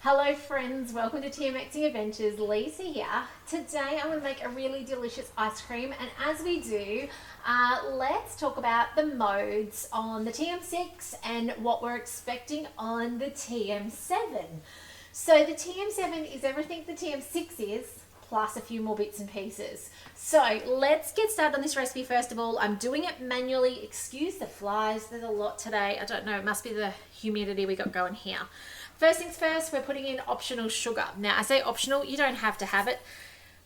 Hello friends, welcome to TMXing Adventures. Lisa here. Today I'm going to make a really delicious ice cream, and as we do, let's talk about the modes on the TM6 and what we're expecting on the TM7. So the TM7 is everything the TM6 is, plus a few more bits and pieces. So let's get started on this recipe. First of all, I'm doing it manually. Excuse the flies, there's a lot today. I don't know, it must be the humidity we got going here. First things first, we're putting in optional sugar. Now I say optional, you don't have to have it,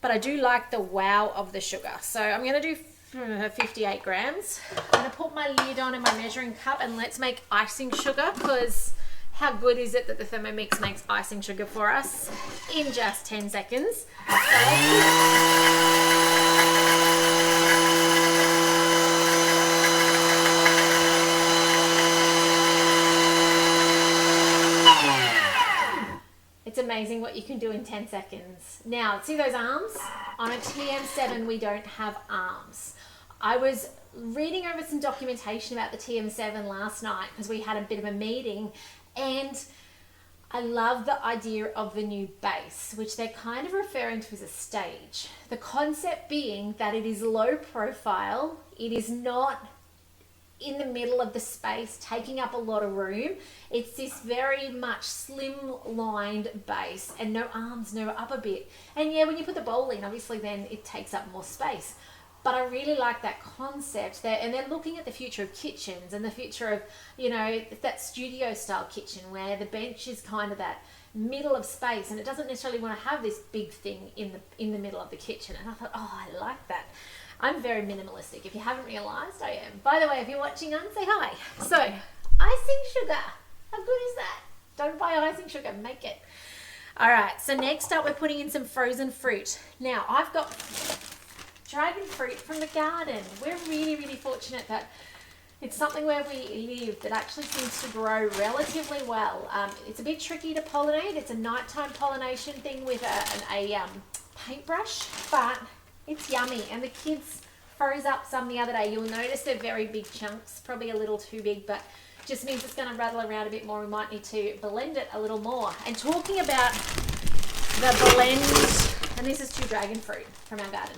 but I do like the wow of the sugar. So I'm gonna do 58 grams. I'm gonna put my lid on and my measuring cup, and let's make icing sugar, because how good is it that the Thermomix makes icing sugar for us in just 10 seconds. It's amazing what you can do in 10 seconds. Now, see those arms? On a TM7, we don't have arms. I was reading over some documentation about the TM7 last night because we had a bit of a meeting, and I love the idea of the new base, which they're kind of referring to as a stage. The concept being that it is low profile, it is not in the middle of the space taking up a lot of room. It's this very much slim-lined base and no arms, no upper bit. And yeah, when you put the bowl in, obviously then it takes up more space. But I really like that concept there, and they're looking at the future of kitchens and the future of, you know, that studio style kitchen where the bench is kind of that middle of space, and it doesn't necessarily want to have this big thing in the middle of the kitchen. And I thought, oh, I like that. I'm very minimalistic. If you haven't realized, I am. By the way, if you're watching on, say hi. So, icing sugar. How good is that? Don't buy icing sugar, make it. All right, so next up, we're putting in some frozen fruit. Now, I've got dragon fruit from the garden. We're really, really fortunate that it's something where we live that actually seems to grow relatively well. It's a bit tricky to pollinate. It's a nighttime pollination thing with a paintbrush, but it's yummy, and the kids froze up some the other day. You'll notice they're very big chunks, probably a little too big, but just means it's going to rattle around a bit more. We might need to blend it a little more. And talking about the blend, and this is 2 dragon fruit from our garden.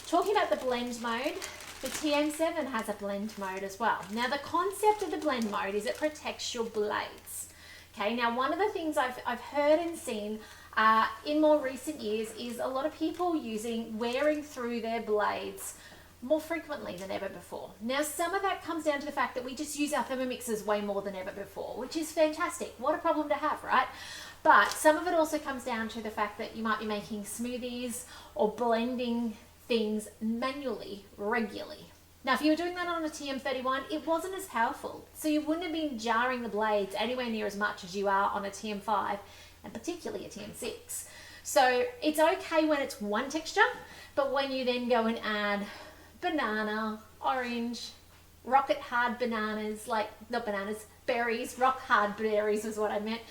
Talking about the blend mode, the TM7 has a blend mode as well. Now the concept of the blend mode is it protects your blades. Okay, now one of the things I've heard and seen in more recent years is a lot of people wearing through their blades more frequently than ever before. Now some of that comes down to the fact that we just use our Thermomixes way more than ever before, which is fantastic. What a problem to have, right? But some of it also comes down to the fact that you might be making smoothies or blending things manually, regularly. Now if you were doing that on a TM31, it wasn't as powerful, so you wouldn't have been jarring the blades anywhere near as much as you are on a TM5, and particularly a TM6. So it's okay when it's one texture, but when you then go and add banana, orange, rocket hard bananas, berries, rock hard berries is what I meant,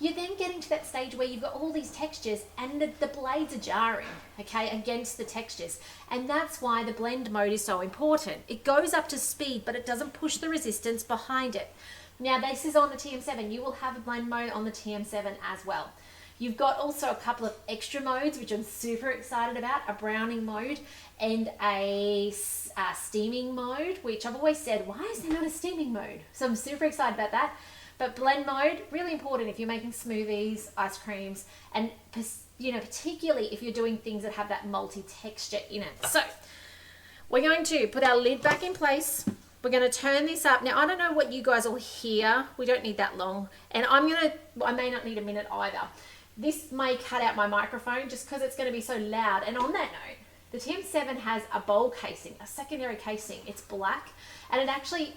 you're then getting to that stage where you've got all these textures and the blades are jarring, okay, against the textures. And that's why the blend mode is so important. It goes up to speed, but it doesn't push the resistance behind it. Now this is on the TM7. You will have a blend mode on the TM7 as well. You've got also a couple of extra modes, which I'm super excited about, a browning mode and a steaming mode, which I've always said, why is there not a steaming mode? So I'm super excited about that. But blend mode, really important if you're making smoothies, ice creams, and particularly if you're doing things that have that multi-texture in it. So we're going to put our lid back in place. We're going to turn this up. Now, I don't know what you guys will hear. We don't need that long. And I may not need a minute either. This may cut out my microphone just because it's going to be so loud. And on that note, the TM7 has a bowl casing, a secondary casing. It's black, and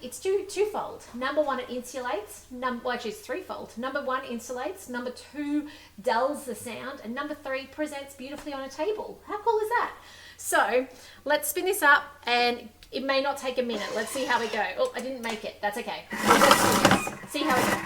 it's twofold. Number one, it insulates. Actually, it's threefold. Number one, insulates. Number two, dulls the sound. And number three, presents beautifully on a table. How cool is that? So let's spin this up, and it may not take a minute. Let's see how we go. Oh, I didn't make it. That's okay. Let's do this. See how we go.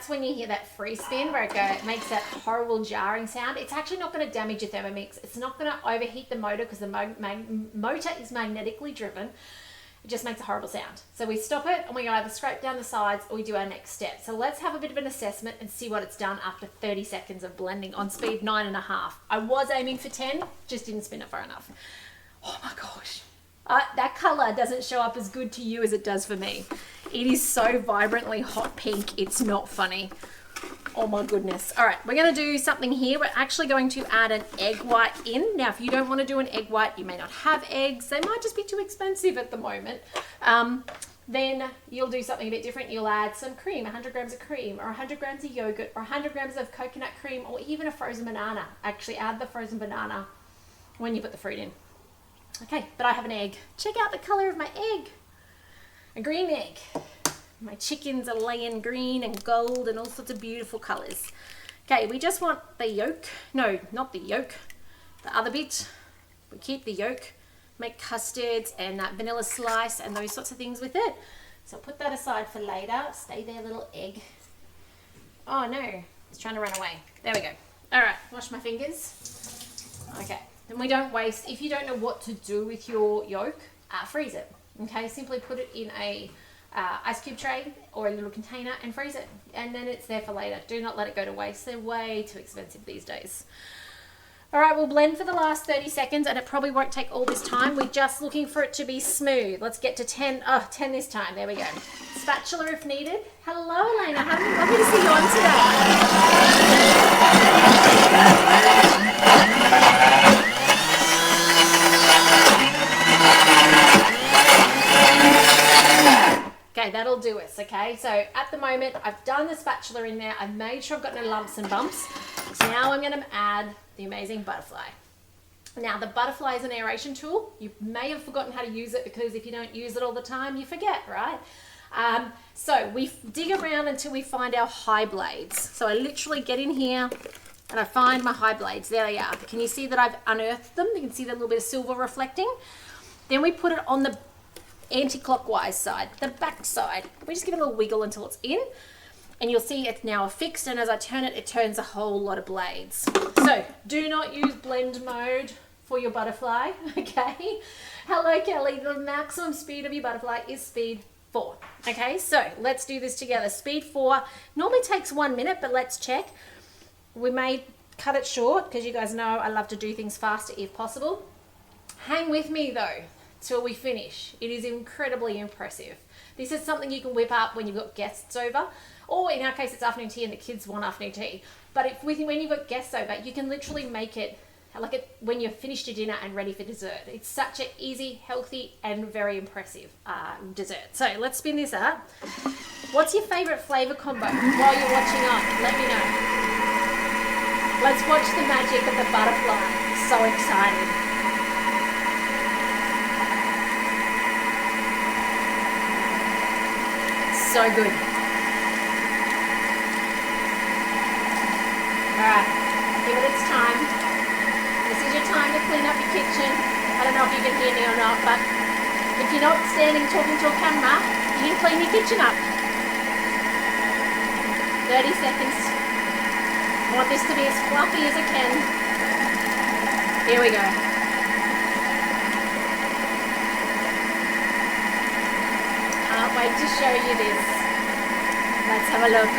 that's when you hear that free spin where it makes that horrible jarring sound. It's actually not going to damage your Thermomix. It's not going to overheat the motor because the motor is magnetically driven. It just makes a horrible sound. So we stop it and we either scrape down the sides or we do our next step. So let's have a bit of an assessment and see what it's done after 30 seconds of blending on speed 9.5. I was aiming for 10, just didn't spin it far enough. Oh my gosh. That color doesn't show up as good to you as it does for me. It is so vibrantly hot pink, it's not funny. Oh my goodness. All right, we're gonna do something here. We're actually going to add an egg white in. Now, if you don't wanna do an egg white, you may not have eggs. They might just be too expensive at the moment. Then you'll do something a bit different. You'll add some cream, 100 grams of cream, or 100 grams of yogurt, or 100 grams of coconut cream, or even a frozen banana. Actually, add the frozen banana when you put the fruit in. Okay, but I have an egg. Check out the color of my egg. A green egg. My chickens are laying green and gold and all sorts of beautiful colors. Okay, we just want the yolk. No, not the yolk. The other bit. We keep the yolk. Make custards and that vanilla slice and those sorts of things with it. So I'll put that aside for later. Stay there, little egg. Oh no, it's trying to run away. There we go. All right, wash my fingers. Okay, and we don't waste. If you don't know what to do with your yolk, freeze it. Okay, simply put it in a ice cube tray or a little container and freeze it, and then it's there for later. Do not let it go to waste. They're way too expensive these days. All right, we'll blend for the last 30 seconds, and it probably won't take all this time. We're just looking for it to be smooth. Let's get to 10. Oh, 10 this time. There we go. Spatula if needed. Hello, Elena. Lovely to see you on today. Okay, that'll do us, okay? So at the moment, I've done the spatula in there. I've made sure I've got no lumps and bumps. So now I'm gonna add the amazing butterfly. Now the butterfly is an aeration tool. You may have forgotten how to use it because if you don't use it all the time, you forget, right? So we dig around until we find our high blades. So I literally get in here and I find my high blades. There they are. Can you see that I've unearthed them? You can see the little bit of silver reflecting. Then we put it on the anti-clockwise side, the back side. We just give it a little wiggle until it's in, and you'll see it's now affixed, and as I turn it, it turns a whole lot of blades. So do not use blend mode for your butterfly, okay? Hello, Kelly. The maximum speed of your butterfly is speed 4. Okay, so let's do this together. Speed 4 normally takes 1 minute, but let's check. We may cut it short because you guys know I love to do things faster if possible. Hang with me though till we finish. It is incredibly impressive. This is something you can whip up when you've got guests over, or in our case it's afternoon tea and the kids want afternoon tea. But when you've got guests over, you can literally make it like when you're finished your dinner and ready for dessert. It's such an easy, healthy, and very impressive dessert. So let's spin this up. What's your favorite flavor combo while you're watching on? Let me know. Let's watch the magic of the butterfly. So excited. So good. Alright, give it its time. This is your time to clean up your kitchen. I don't know if you can hear me or not, but if you're not standing talking to a camera, you can clean your kitchen up. 30 seconds. I want this to be as fluffy as I can. Here we go. Can't wait to show you this. Let's have a look.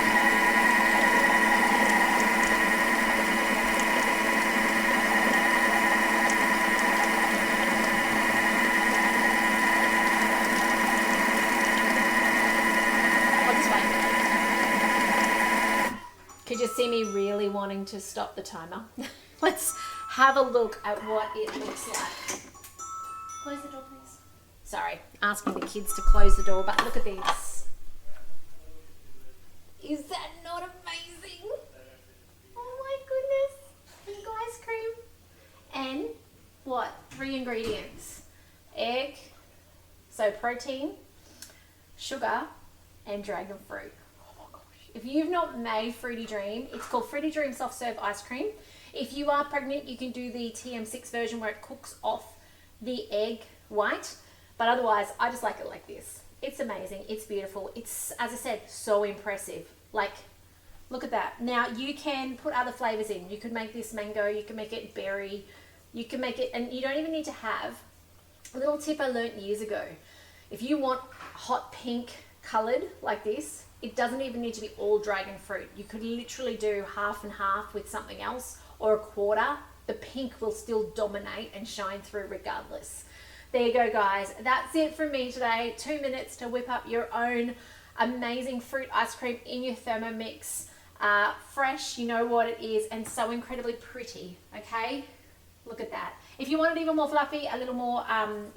This way. Could you see me really wanting to stop the timer? Let's have a look at what it looks like. Close the door, please. Sorry, asking the kids to close the door, but look at this. Is that not amazing? Oh my goodness. Pink ice cream. And what? 3 ingredients. Egg, so protein, sugar, and dragon fruit. Oh my gosh. If you've not made Fruity Dream, it's called Fruity Dream Soft Serve Ice Cream. If you are pregnant, you can do the TM6 version where it cooks off the egg white. But otherwise, I just like it like this. It's amazing. It's beautiful. It's, as I said, so impressive. Like, Look at that. Now you can put other flavors in. You could make this mango, you can make it berry, you can make it, and you don't even need to have, a little tip I learnt years ago. If you want hot pink colored like this, it doesn't even need to be all dragon fruit. You could literally do half and half with something else, or a quarter. The pink will still dominate and shine through regardless. There you go, guys. That's it from me today. 2 minutes to whip up your own amazing fruit ice cream in your Thermomix. Fresh, you know what it is, and so incredibly pretty, okay? Look at that. If you want it even more fluffy, a little more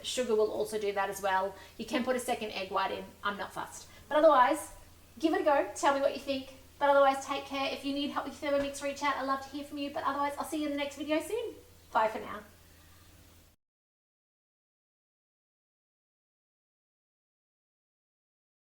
sugar will also do that as well. You can put a second egg white in. I'm not fussed. But otherwise, give it a go. Tell me what you think. But otherwise, take care. If you need help with Thermomix, reach out. I'd love to hear from you. But otherwise, I'll see you in the next video soon. Bye for now.